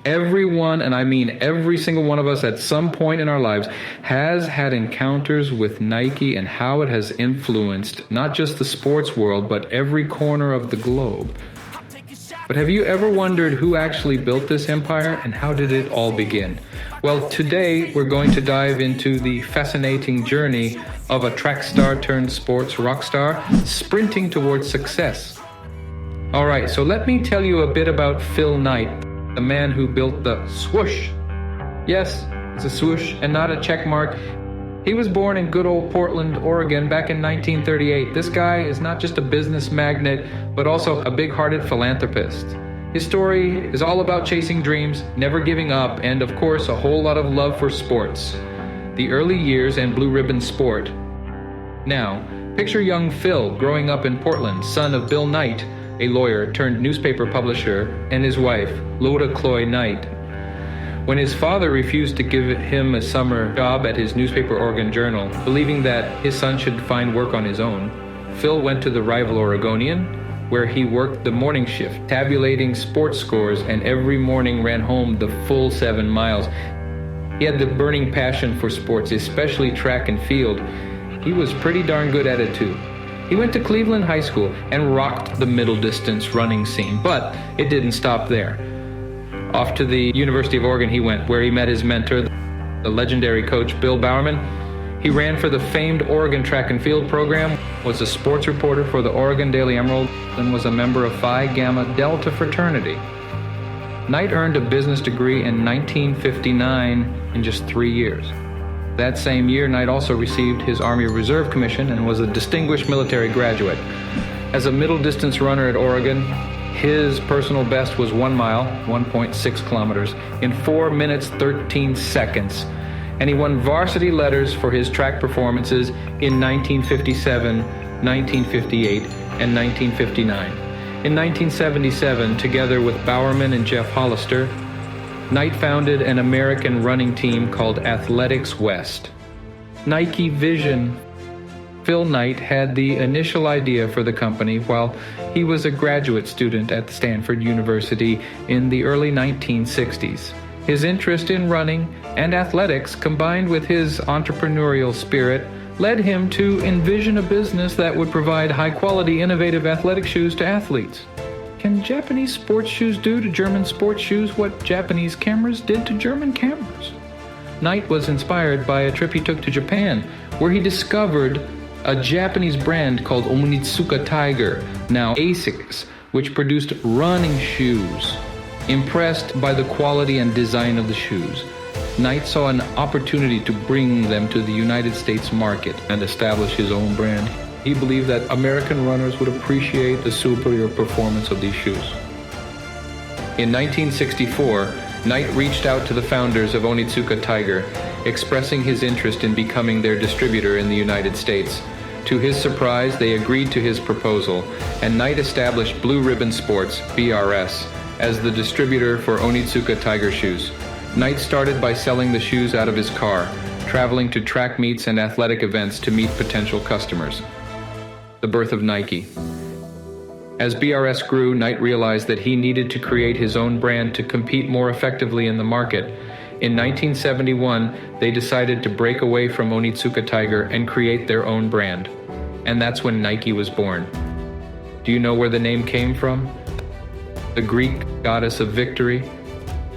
Everyone, and I mean every single one of us at some point in our lives, has had encounters with Nike and how it has influenced not just the sports world, but every corner of the globe. But have you ever wondered who actually built this empire and how did it all begin? Well, today we're going to dive into the fascinating journey of a track star turned sports rock star sprinting towards success. All right, so let me tell you a bit about Phil Knight, the man who built the swoosh. Yes, it's a swoosh and not a check mark. He was born in good old Portland, Oregon back in 1938. This guy is not just a business magnate, but also a big-hearted philanthropist. His story is all about chasing dreams, never giving up, and of course, a whole lot of love for sports. The early years and blue ribbon sport. Now, picture young Phil growing up in Portland, son of Bill Knight, a lawyer turned newspaper publisher, and his wife, Loda Cloy Knight. When his father refused to give him a summer job at his newspaper Oregon Journal, believing that his son should find work on his own, Phil went to the rival Oregonian, where he worked the morning shift, tabulating sports scores, and every morning ran home the full 7 miles. He had the burning passion for sports, especially track and field. He was pretty darn good at it too. He went to Cleveland High School and rocked the middle distance running scene, but it didn't stop there. Off to the University of Oregon he went, where he met his mentor, the legendary coach Bill Bowerman. He ran for the famed Oregon track and field program, was a sports reporter for the Oregon Daily Emerald, and was a member of Phi Gamma Delta fraternity. Knight earned a business degree in 1959 in just 3 years. That same year, Knight also received his Army Reserve Commission and was a distinguished military graduate. As a middle distance runner at Oregon, his personal best was 1 mile, 1.6 kilometers, in 4 minutes 13 seconds. And he won varsity letters for his track performances in 1957, 1958, and 1959. In 1977, together with Bowerman and Jeff Hollister, Knight founded an American running team called Athletics West. Nike Vision. Phil Knight had the initial idea for the company while he was a graduate student at Stanford University in the early 1960s. His interest in running and athletics, combined with his entrepreneurial spirit, led him to envision a business that would provide high-quality, innovative athletic shoes to athletes. Can Japanese sports shoes do to German sports shoes what Japanese cameras did to German cameras? Knight was inspired by a trip he took to Japan, where he discovered a Japanese brand called Onitsuka Tiger, now ASICS, which produced running shoes. Impressed by the quality and design of the shoes, Knight saw an opportunity to bring them to the United States market and establish his own brand. He believed that American runners would appreciate the superior performance of these shoes. In 1964, Knight reached out to the founders of Onitsuka Tiger, expressing his interest in becoming their distributor in the United States. To his surprise, they agreed to his proposal, and Knight established Blue Ribbon Sports, BRS, as the distributor for Onitsuka Tiger shoes. Knight started by selling the shoes out of his car, traveling to track meets and athletic events to meet potential customers. The birth of Nike. As BRS grew, Knight realized that he needed to create his own brand to compete more effectively in the market. In 1971, they decided to break away from Onitsuka Tiger and create their own brand. And that's when Nike was born. Do you know where the name came from? The Greek goddess of victory?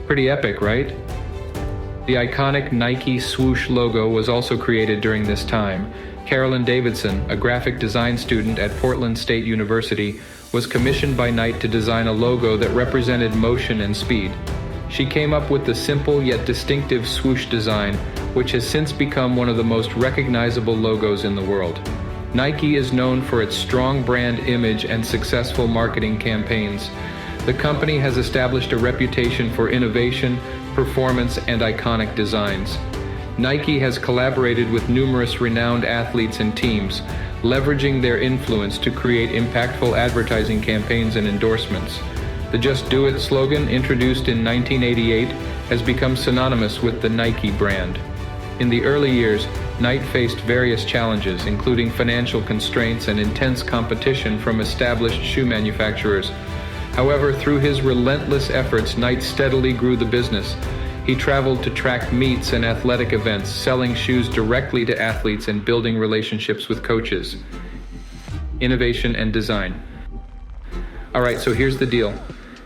Pretty epic, right? The iconic Nike swoosh logo was also created during this time. Carolyn Davidson, a graphic design student at Portland State University, was commissioned by Knight to design a logo that represented motion and speed. She came up with the simple yet distinctive swoosh design, which has since become one of the most recognizable logos in the world. Nike is known for its strong brand image and successful marketing campaigns. The company has established a reputation for innovation, performance, and iconic designs. Nike has collaborated with numerous renowned athletes and teams, leveraging their influence to create impactful advertising campaigns and endorsements. The Just Do It slogan, introduced in 1988, has become synonymous with the Nike brand. In the early years, Knight faced various challenges, including financial constraints and intense competition from established shoe manufacturers. However, through his relentless efforts, Knight steadily grew the business. He traveled to track meets and athletic events, selling shoes directly to athletes and building relationships with coaches. Innovation and design. All right, so here's the deal.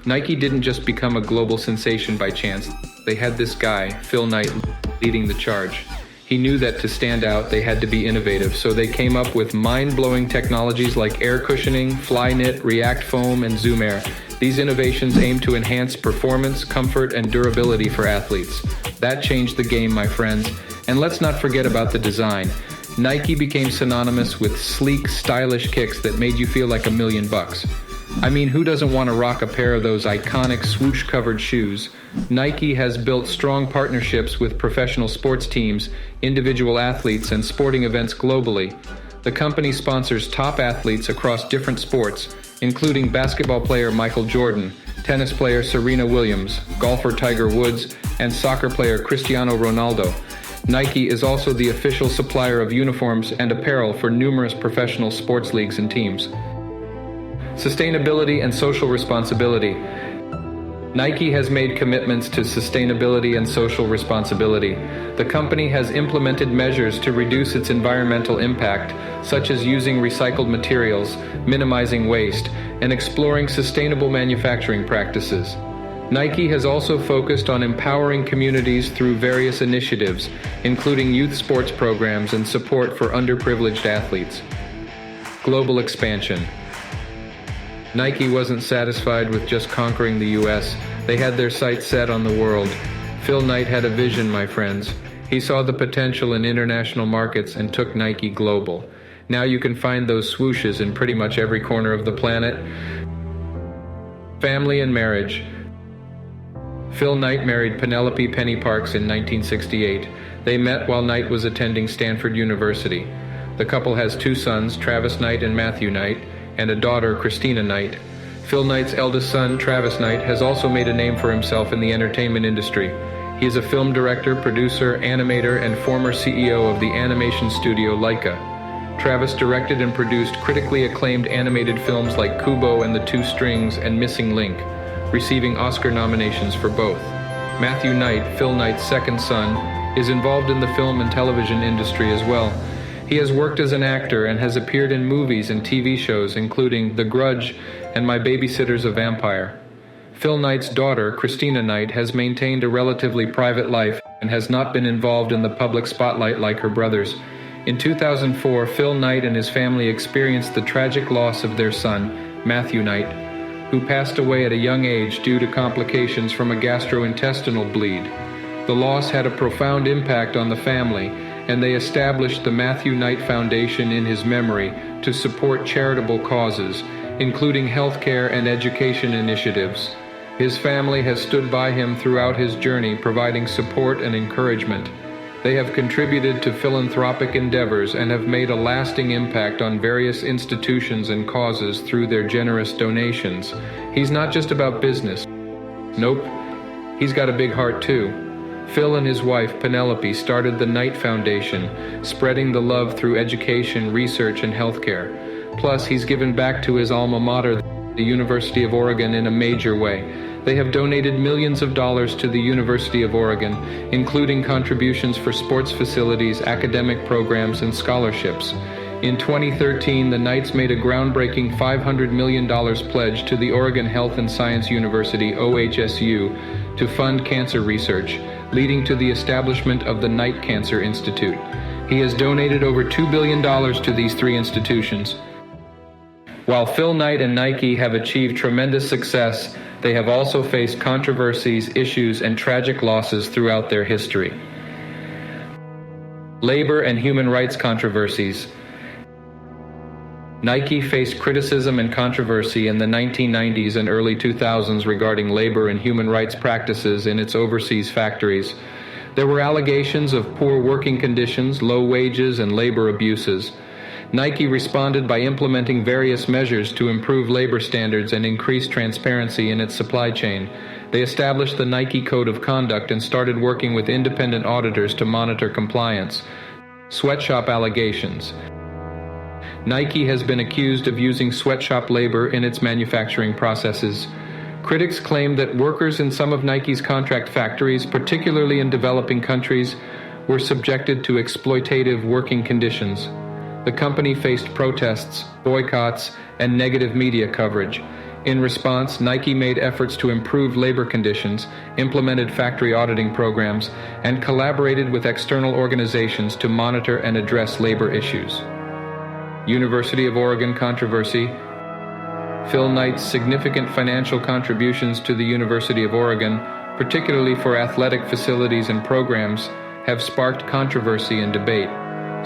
Nike didn't just become a global sensation by chance. They had this guy, Phil Knight, leading the charge. He knew that to stand out, they had to be innovative, so they came up with mind-blowing technologies like air cushioning, Flyknit, React Foam, and Zoom Air. These innovations aim to enhance performance, comfort, and durability for athletes. That changed the game, my friends. And let's not forget about the design. Nike became synonymous with sleek, stylish kicks that made you feel like $1,000,000. I mean, who doesn't want to rock a pair of those iconic swoosh-covered shoes? Nike has built strong partnerships with professional sports teams, individual athletes, and sporting events globally. The company sponsors top athletes across different sports, including basketball player Michael Jordan, tennis player Serena Williams, golfer Tiger Woods, and soccer player Cristiano Ronaldo. Nike is also the official supplier of uniforms and apparel for numerous professional sports leagues and teams. Sustainability and social responsibility. Nike has made commitments to sustainability and social responsibility. The company has implemented measures to reduce its environmental impact, such as using recycled materials, minimizing waste, and exploring sustainable manufacturing practices. Nike has also focused on empowering communities through various initiatives, including youth sports programs and support for underprivileged athletes. Global expansion. Nike wasn't satisfied with just conquering the US. They had their sights set on the world. Phil Knight had a vision, my friends. He saw the potential in international markets and took Nike global. Now you can find those swooshes in pretty much every corner of the planet. Family and marriage. Phil Knight married Penelope Penny Parks in 1968. They met while Knight was attending Stanford University. The couple has 2 sons, Travis Knight and Matthew Knight, and a daughter, Christina Knight. Phil Knight's eldest son, Travis Knight, has also made a name for himself in the entertainment industry. He is a film director, producer, animator, and former CEO of the animation studio Laika. Travis directed and produced critically acclaimed animated films like Kubo and the Two Strings and Missing Link, receiving Oscar nominations for both. Matthew Knight, Phil Knight's second son, is involved in the film and television industry as well. He has worked as an actor and has appeared in movies and TV shows including The Grudge and My Babysitter's a Vampire. Phil Knight's daughter, Christina Knight, has maintained a relatively private life and has not been involved in the public spotlight like her brothers. In 2004, Phil Knight and his family experienced the tragic loss of their son, Matthew Knight, who passed away at a young age due to complications from a gastrointestinal bleed. The loss had a profound impact on the family, and they established the Matthew Knight Foundation in his memory to support charitable causes, including healthcare and education initiatives. His family has stood by him throughout his journey, providing support and encouragement. They have contributed to philanthropic endeavors and have made a lasting impact on various institutions and causes through their generous donations. He's not just about business. Nope, he's got a big heart too. Phil and his wife, Penelope, started the Knight Foundation, spreading the love through education, research, and healthcare. Plus, he's given back to his alma mater, the University of Oregon, in a major way. They have donated millions of dollars to the University of Oregon, including contributions for sports facilities, academic programs, and scholarships. In 2013, the Knights made a groundbreaking $500 million pledge to the Oregon Health and Science University, OHSU, to fund cancer research, leading to the establishment of the Knight Cancer Institute. He has donated over $2 billion to these 3 institutions. While Phil Knight and Nike have achieved tremendous success, they have also faced controversies, issues, and tragic losses throughout their history. Labor and human rights controversies. Nike faced criticism and controversy in the 1990s and early 2000s regarding labor and human rights practices in its overseas factories. There were allegations of poor working conditions, low wages, and labor abuses. Nike responded by implementing various measures to improve labor standards and increase transparency in its supply chain. They established the Nike Code of Conduct and started working with independent auditors to monitor compliance. Sweatshop allegations. Nike has been accused of using sweatshop labor in its manufacturing processes. Critics claim that workers in some of Nike's contract factories, particularly in developing countries, were subjected to exploitative working conditions. The company faced protests, boycotts, and negative media coverage. In response, Nike made efforts to improve labor conditions, implemented factory auditing programs, and collaborated with external organizations to monitor and address labor issues. University of Oregon controversy. Phil Knight's significant financial contributions to the University of Oregon, particularly for athletic facilities and programs, have sparked controversy and debate.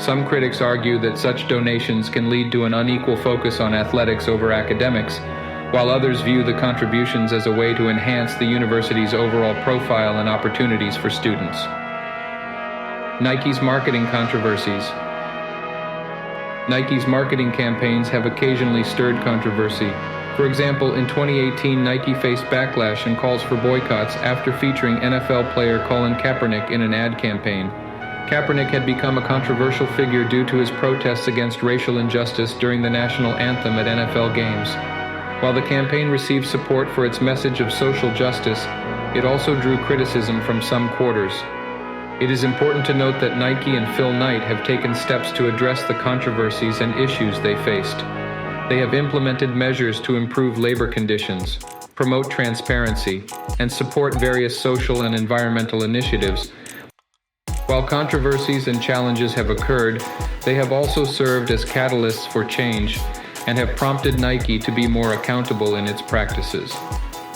Some critics argue that such donations can lead to an unequal focus on athletics over academics, while others view the contributions as a way to enhance the university's overall profile and opportunities for students. Nike's marketing controversies. Nike's marketing campaigns have occasionally stirred controversy. For example, in 2018, Nike faced backlash and calls for boycotts after featuring NFL player Colin Kaepernick in an ad campaign. Kaepernick had become a controversial figure due to his protests against racial injustice during the national anthem at NFL games. While the campaign received support for its message of social justice, it also drew criticism from some quarters. It is important to note that Nike and Phil Knight have taken steps to address the controversies and issues they faced. They have implemented measures to improve labor conditions, promote transparency, and support various social and environmental initiatives. While controversies and challenges have occurred, they have also served as catalysts for change and have prompted Nike to be more accountable in its practices.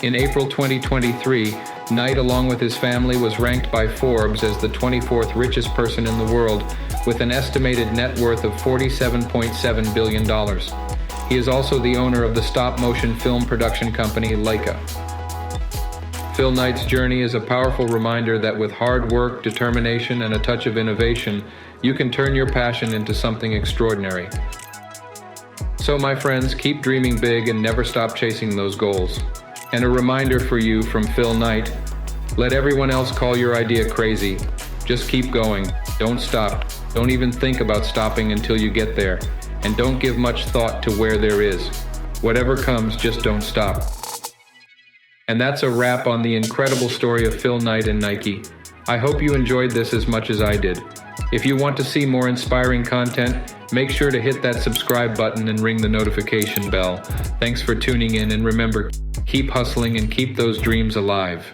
In April 2023, Knight, along with his family, was ranked by Forbes as the 24th richest person in the world, with an estimated net worth of $47.7 billion. He is also the owner of the stop-motion film production company Leica. Phil Knight's journey is a powerful reminder that with hard work, determination, and a touch of innovation, you can turn your passion into something extraordinary. So, my friends, keep dreaming big and never stop chasing those goals. And a reminder for you from Phil Knight: let everyone else call your idea crazy. Just keep going. Don't stop. Don't even think about stopping until you get there. And don't give much thought to where there is. Whatever comes, just don't stop. And that's a wrap on the incredible story of Phil Knight and Nike. I hope you enjoyed this as much as I did. If you want to see more inspiring content, make sure to hit that subscribe button and ring the notification bell. Thanks for tuning in, and remember, keep hustling and keep those dreams alive.